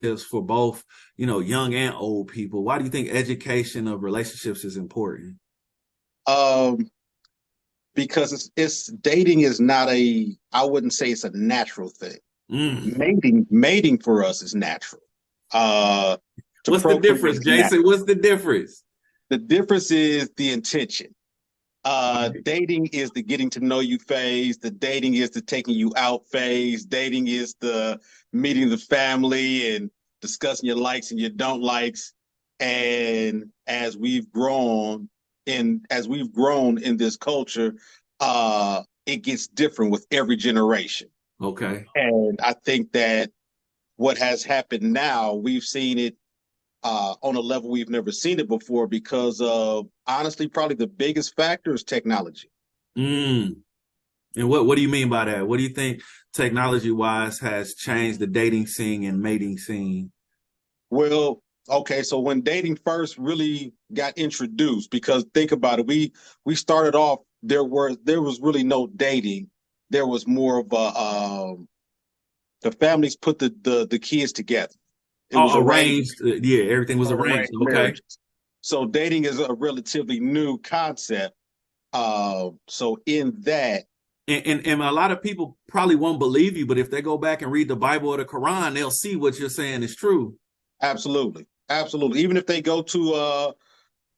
is for both, young and old people. Why do you think education of relationships is important? Um, because it's dating is not I wouldn't say it's a natural thing. Mm. Mating for us is natural. Uh, to What's the procreate difference, is Jason? natural. What's the difference? The difference is the intention. Dating is the getting to know you phase. The dating is the taking you out phase. Dating is the meeting the family and discussing your likes and your don't likes. And as we've grown in this culture, it gets different with every generation. Okay. And I think that what has happened now, we've seen it on a level we've never seen it before because of honestly, probably the biggest factor is technology. Mm. And what do you mean by that? What do you think technology wise has changed the dating scene and mating scene? Well, okay, so when dating first really got introduced, because think about it, we started off there was really no dating. There was more of a the families put the kids together. It was arranged Arranged. Yeah, everything was arranged. arranged Okay. marriages. So dating is a relatively new concept. So in that, And a lot of people probably won't believe you, but if they go back and read the Bible or the Quran, they'll see what you're saying is true. absolutely, absolutely. Even if they go to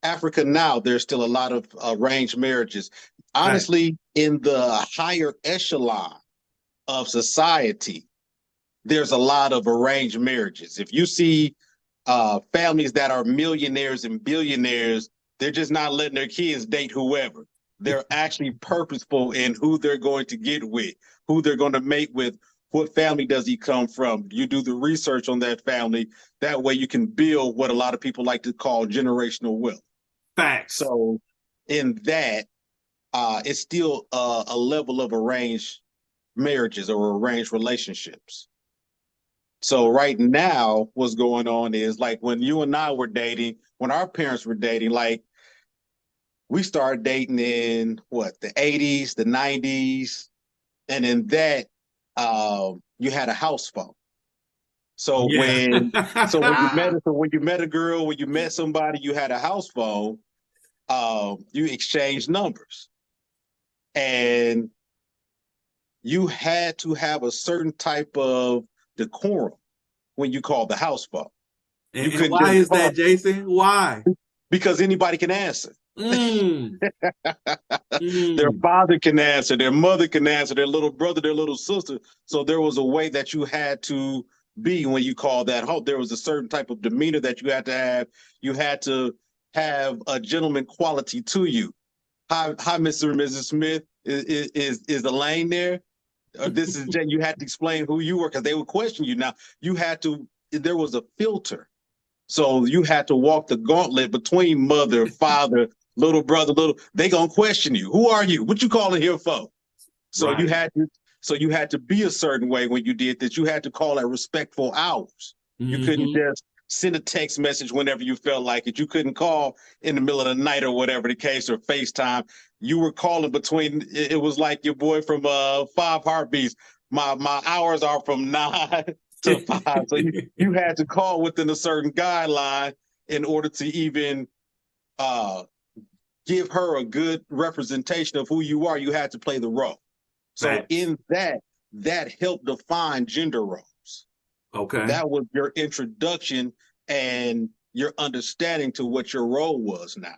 Africa now, there's still a lot of arranged marriages. Right. Honestly, in the higher echelon of society, there's a lot of arranged marriages. If you see families that are millionaires and billionaires, they're just not letting their kids date whoever. They're actually purposeful in who they're going to get with, who they're going to mate with. What family does he come from? You do the research on that family. That way you can build what a lot of people like to call generational wealth. Facts. So in that, it's still a level of arranged marriages or arranged relationships. So right now, what's going on is like when you and I were dating, when our parents were dating, like we started dating in what the 80s, the 90s, and in that, you had a house phone. So Yeah. when you met a girl, when you met somebody, you had a house phone. You exchanged numbers, and you had to have a certain type of decorum when you called the house phone. You And couldn't why just is call that, Jason? Why? because anybody can answer. Mm, Their mm. father can answer, their mother can answer, their little brother, their little sister. So there was a way that you had to be when you called that home. There was a certain type of demeanor that you had to have. You had to have a gentleman quality to you. Hi, Mr. and Mrs. Smith. Is Elaine there? This is Jen. You had to explain who you were because they would question you. Now you had to. There was a filter, so you had to walk the gauntlet between mother, father, little brother, little. They gonna question you. Who are you? What you calling here for? So you Right. had to. So you had to be a certain way when you did this. You had to call at respectful hours. You couldn't Hmm. just send a text message whenever you felt like it. You couldn't call in the middle of the night or whatever the case or FaceTime. You were calling between. It was like your boy from Five Heartbeats. My hours are from 9 to 5. So you had to call within a certain guideline in order to even uh, give her a good representation of who you are. You had to play the role. So Facts. in that, that helped define gender roles. Okay. That was your introduction and your understanding to what your role was now.